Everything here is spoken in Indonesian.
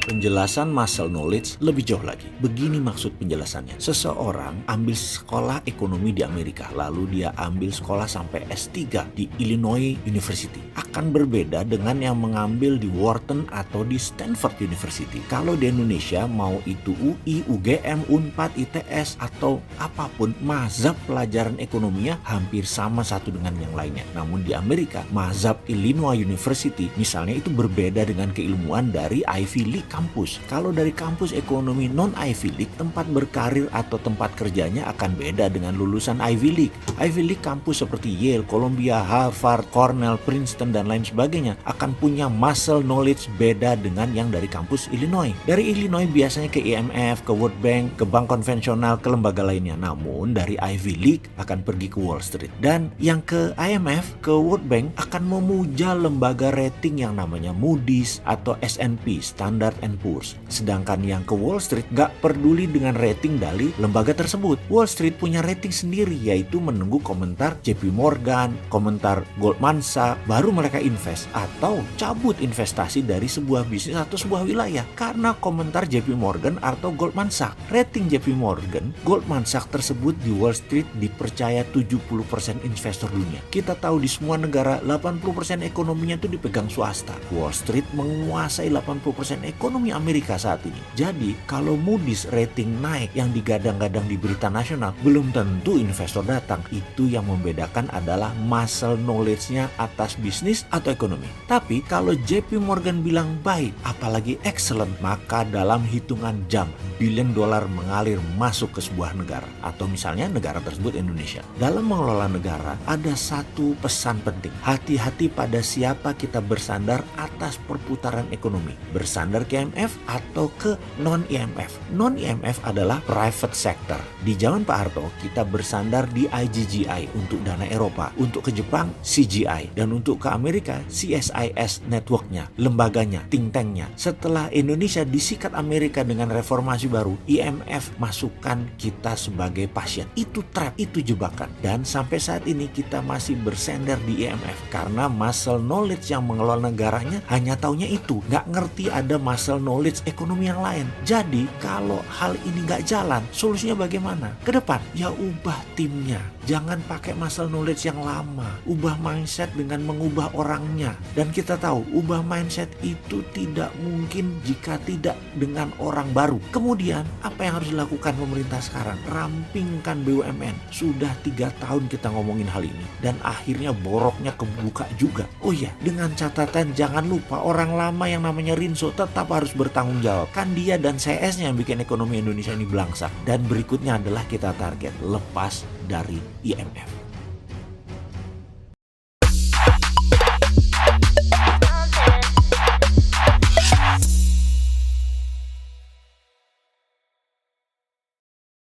Penjelasan muscle knowledge lebih jauh lagi. Begini maksud penjelasannya. Seseorang ambil sekolah ekonomi di Amerika, lalu dia ambil sekolah sampai S3 di Illinois University. Akan berbeda dengan yang mengambil di Wharton atau di Stanford University. Kalau di Indonesia, mau itu UI, UGM, UNPAD, ITS, atau apapun, mazhab pelajaran ekonominya hampir sama satu dengan yang lainnya. Namun di Amerika, mazhab Illinois University misalnya itu berbeda dengan keilmuan dari Ivy League kampus. Kalau dari kampus ekonomi non-Ivy League, tempat berkarir atau tempat kerjanya akan beda dengan lulusan Ivy League. Ivy League kampus seperti Yale, Columbia, Harvard, Cornell, Princeton, dan lain sebagainya akan punya muscle knowledge beda dengan yang dari kampus Illinois. Dari Illinois biasanya ke IMF, ke World Bank, ke bank konvensional, ke lembaga lainnya. Namun dari Ivy League akan pergi ke Wall Street. Dan yang ke IMF, ke World Bank akan memuja lembaga rating yang namanya Moody's atau S&P, Standard and Poor's. Sedangkan yang ke Wall Street gak peduli dengan rating dari lembaga tersebut. Wall Street punya rating sendiri, yaitu menunggu komentar JP Morgan, komentar Goldman Sachs, baru mereka invest atau cabut investasi dari sebuah bisnis atau sebuah wilayah karena komentar JP Morgan atau Goldman Sachs. Rating JP Morgan, Goldman Sachs tersebut di Wall Street dipercaya 70% investor dunia. Kita tahu di semua negara 80% ekonominya itu dipegang swasta. Wall Street menguasai 80% ekonomi Amerika saat ini. Jadi kalau Moody's rating naik yang digadang-gadang di berita nasional, belum tentu investor datang. Itu yang membedakan adalah muscle knowledge-nya atas bisnis atau ekonomi. Tapi kalau JP Morgan bilang baik, apalagi excellent, maka dalam hitungan jam billion dollar mengalir masuk ke sebuah negara atau misalnya negara tersebut Indonesia. Dalam mengelola negara ada satu pesan penting. Hati-hati pada siapa kita bersandar atas perputaran ekonomi. Bersandar ke IMF atau ke non-IMF. Non-IMF adalah private sector. Di zaman Pak Harto kita bersandar di IGGI untuk dana Eropa. Untuk ke Jepang CGI. Dan untuk ke Amerika CSIS networknya, lembaganya, think tanknya. Setelah Indonesia disikat Amerika dengan reformasi baru, IMF masukkan kita sebagai pasien. Itu trap, itu jebakan. Dan sampai saat ini kita masih bersandar di IMF karena muscle knowledge yang mengelola negaranya hanya taunya itu, nggak ngerti ada muscle knowledge ekonomi yang lain. Jadi kalau hal ini nggak jalan, solusinya bagaimana? Ke depan, ya ubah timnya. Jangan pakai muscle knowledge yang lama. Ubah mindset dengan mengubah orangnya. Dan kita tahu, ubah mindset itu tidak mungkin jika tidak dengan orang baru. Kemudian, apa yang harus dilakukan pemerintah sekarang? Rampingkan BUMN. Sudah 3 tahun kita ngomongin hal ini. Dan akhirnya boroknya kebuka juga. Oh iya, dengan catatan jangan lupa orang lama yang namanya Rinso tetap harus bertanggung jawab. Kan dia dan CS-nya yang bikin ekonomi Indonesia ini belangsak. Dan berikutnya adalah kita target lepas dari IMF.